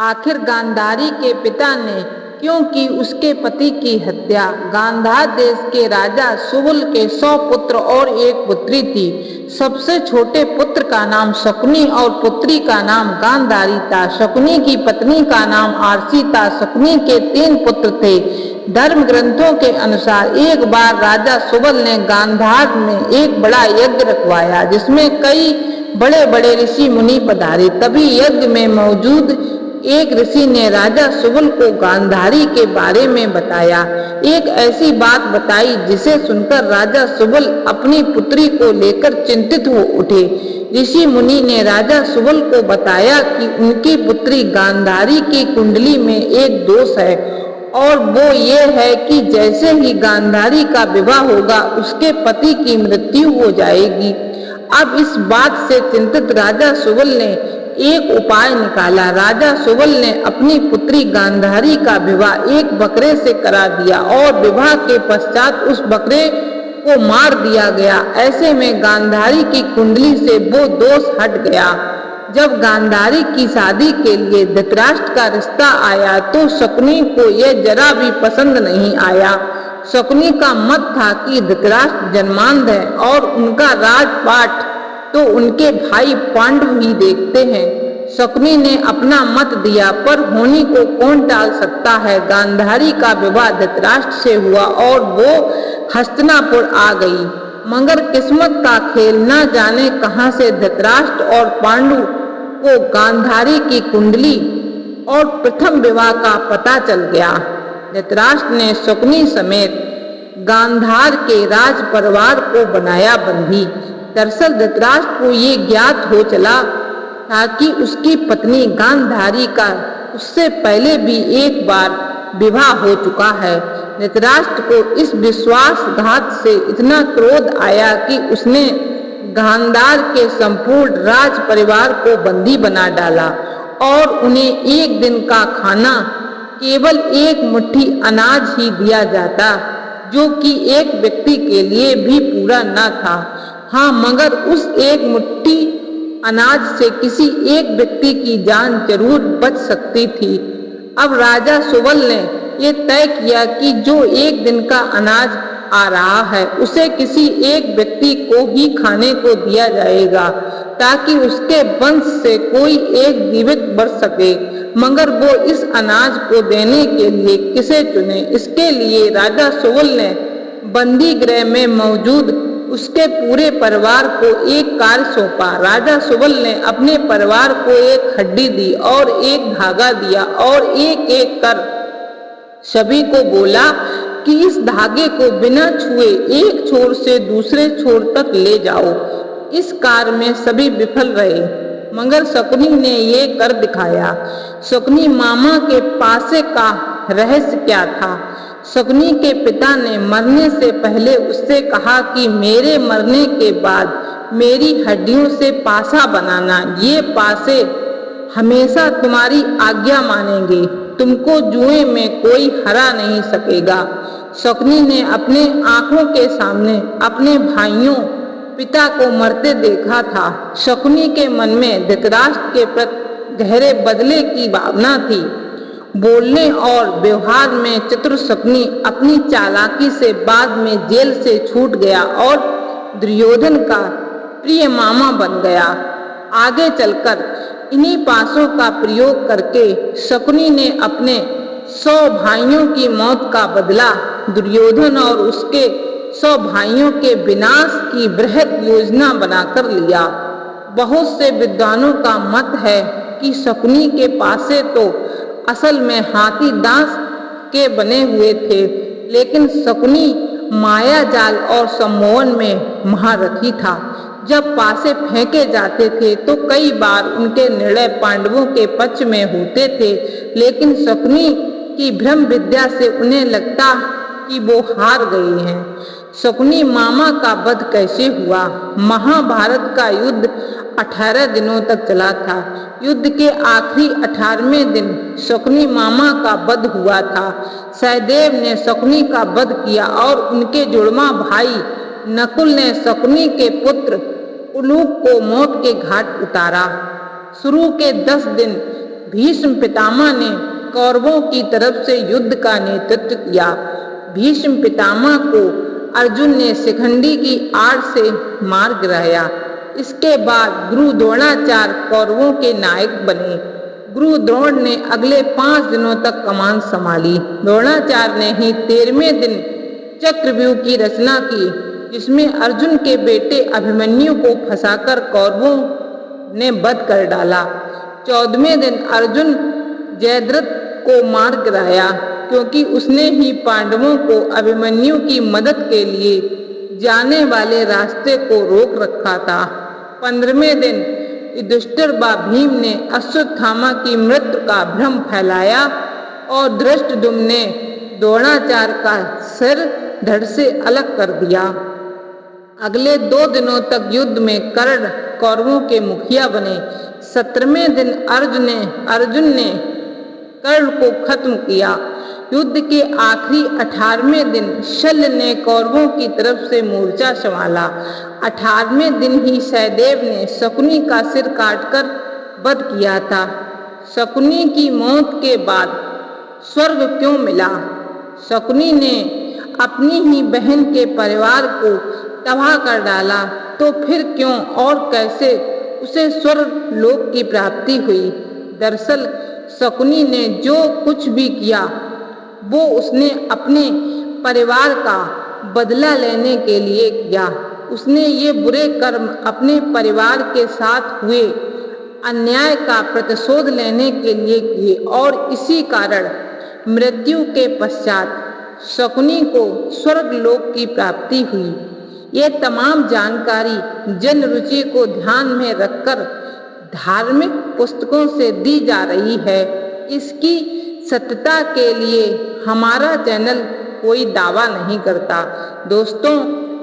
आखिर गांधारी के पिता ने क्यों की उसके पति की हत्या। गांधार देश के राजा सुबल के 100 पुत्र और एक पुत्री थी। सबसे छोटे पुत्र का नाम शकुनी और पुत्री का नाम गांधारी था। शकुनी की पत्नी का नाम आरसी था। शकुनी के 3 पुत्र थे। धर्म ग्रंथों के अनुसार एक बार राजा सुबल ने गांधार में एक बड़ा यज्ञ रखवाया जिसमें कई बड़े बड़े ऋषि मुनि पधारे। तभी यज्ञ में मौजूद एक ऋषि ने राजा सुबल को गांधारी के बारे में बताया। एक ऐसी बात बताई जिसे सुनकर राजा सुबल अपनी पुत्री को लेकर चिंतित हो उठे। ऋषि मुनि ने राजा सुबल को बताया कि उनकी पुत्री गांधारी की कुंडली में एक दोष है और वो ये है कि जैसे ही गांधारी का विवाह होगा उसके पति की मृत्यु हो जाएगी। अब इस बात से चिंतित राजा सुबल ने एक उपाय निकाला। राजा सुबल ने अपनी पुत्री गांधारी का विवाह एक बकरे से करा दिया और विवाह के पश्चात उस बकरे को मार दिया गया। ऐसे में गांधारी की कुंडली से वो दोष हट गया। जब गांधारी की शादी के लिए धृतराष्ट्र का रिश्ता आया तो शकुनी को यह जरा भी पसंद नहीं आया। शकुनी का मत था कि धृतराष्ट्र जन्मांध है और उनका राजपाट तो उनके भाई पांडव ही देखते हैं। शकुनी ने अपना मत दिया पर होनी को कौन टाल सकता है। गांधारी का विवाह धृतराष्ट्र से हुआ और वो हस्तिनापुर आ गई। मगर किस्मत का खेल न जाने कहां से धृतराष्ट्र और पांडु को गांधारी की कुंडली और प्रथम विवाह का पता चल गया। धृतराष्ट्र ने शकुनी समेत गांधार के राज परिवार को बनाया बंदी। दरअसल धृतराष्ट्र को ये ज्ञात हो चला था कि उसकी पत्नी गांधारी का उससे पहले भी एक बार विवाह हो चुका है। धृतराष्ट्र को इस विश्वासघात से इतना क्रोध आया कि उसने गांधार के संपूर्ण राज परिवार को बंदी बना डाला और उन्हें एक दिन का खाना केवल एक मुट्ठी अनाज ही दिया जाता जो कि एक व्यक्ति के लिए भी पूरा न था। हाँ, मगर उस एक मुट्ठी अनाज से किसी एक व्यक्ति की जान जरूर बच सकती थी। अब राजा सुबल ने ये तय किया कि जो एक दिन का अनाज आ रहा है उसे किसी एक व्यक्ति को ही खाने को दिया जाएगा ताकि उसके वंश से कोई एक जीवित बढ़ सके। मगर वो इस अनाज को देने के लिए किसे चुने। इसके लिए राजा सुबल ने बंदी गृह में मौजूद उसके पूरे परिवार को एक कार्य सौंपा। राजा सुबल ने अपने परिवार को एक हड्डी दी और एक धागा दिया और एक एक कर सभी को बोला कि इस धागे को बिना छुए एक छोर से दूसरे छोर तक ले जाओ। इस कार्य में सभी विफल रहे मगर शकुनी ने ये कर दिखाया। शकुनी मामा के पासे का रहस्य क्या था। शकुनी के पिता ने मरने से पहले उससे कहा कि मेरे मरने के बाद मेरी हड्डियों से पासा बनाना। ये पासे हमेशा तुम्हारी आज्ञा मानेंगे। तुमको जुए में कोई हरा नहीं सकेगा। शकुनी ने अपने आंखों के सामने अपने भाइयों पिता को मरते देखा था। शकुनी के मन में धृतराष्ट्र के प्रति गहरे बदले की भावना थी। बोलने और व्यवहार में चतुर शकुनी अपनी चालाकी से बाद में जेल से छूट गया और दुर्योधन का प्रिय मामा बन गया। आगे चलकर इन्हीं पासों का प्रयोग करके शकुनी ने अपने 100 भाइयों की मौत का बदला दुर्योधन और उसके 100 भाइयों के विनाश की बृहद योजना बनाकर लिया। बहुत से विद्वानों का मत है कि शकुनी के पासे तो असल में हाथी दांत के बने हुए थे, लेकिन शकुनी माया जाल और सम्मोहन में महारथी था। जब पासे फेंके जाते थे तो कई बार उनके निर्णय पांडवों के पक्ष में होते थे, लेकिन शकुनी की ब्रह्म विद्या से उन्हें लगता कि वो हार गए हैं। शकुनी मामा का वध कैसे हुआ। महाभारत का युद्ध 18 दिनों तक चला था। युद्ध के आखिरी 18वें दिन शकुनी मामा का वध हुआ था। सहदेव ने शकुनी का वध किया और उनके जुड़वा भाई नकुल ने शकुनी के पुत्र उलूक को मौत के घाट उतारा। शुरू के 10 दिन भीष्म पितामह ने कौरवों की तरफ से युद्ध का नेतृत्व किया। भीष्म पितामह को अर्जुन ने शिखंडी की आड़ से मार गिराया। इसके बाद गुरु द्रोणाचार्य कौरवों के नायक बने। गुरु द्रोण ने अगले 5 दिनों तक कमान संभाली। द्रोणाचार्य ने ही 13वें दिन चक्रव्यूह की रचना की, जिसमें अर्जुन के बेटे अभिमन्यु को फंसाकर कौरवों ने वध कर डाला। 14वें दिन अर्जुन जयद्रथ को मार गिराया, क्योंकि उसने ही पांडवों को अभिमन्यु की मदद के लिए जाने वाले रास्ते को रोक रखा था। 15वें दिन युधिष्ठिर व भीम ने अश्वत्थामा की मृत्यु का भ्रम फैलाया और धृष्टद्युम्न ने द्रोणाचार्य का सिर धड़ से अलग कर दिया। अगले 2 दिनों तक युद्ध में कर्ण कौरवों के मुखिया बने। 17वें दिन अर्जुन ने कर्ण को खत्म किया। युद्ध के आखिरी 18वें दिन शल्य ने कौरवों की तरफ से मोर्चा संभाला। 18वें दिन ही सहदेव ने शकुनी का सिर काटकर वध किया था। शकुनी की मौत के बाद स्वर्ग क्यों मिला? शकुनी ने अपनी ही बहन के परिवार को तबाह कर डाला, तो फिर क्यों और कैसे उसे स्वर्ग लोक की प्राप्ति हुई? दरअसल शकुनी ने जो कुछ भी किया वो उसने अपने परिवार का बदला लेने के लिए किया। उसने ये बुरे कर्म अपने परिवार के साथ हुए अन्याय का प्रतिशोध लेने के लिए किए और इसी कारण मृत्यु के पश्चात शकुनी को स्वर्ग लोक की प्राप्ति हुई। ये तमाम जानकारी जन रुचि को ध्यान में रखकर धार्मिक पुस्तकों से दी जा रही है। इसकी सत्यता के लिए हमारा चैनल कोई दावा नहीं करता। दोस्तों,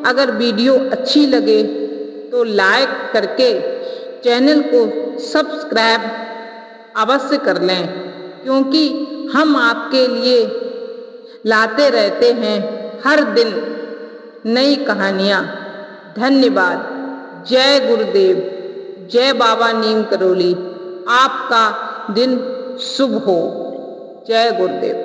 अगर वीडियो अच्छी लगे तो लाइक करके चैनल को सब्सक्राइब अवश्य कर लें, क्योंकि हम आपके लिए लाते रहते हैं हर दिन नई कहानियाँ। धन्यवाद। जय गुरुदेव, जय बाबा नीम करोली। आपका दिन शुभ हो। जय गुरुदेव।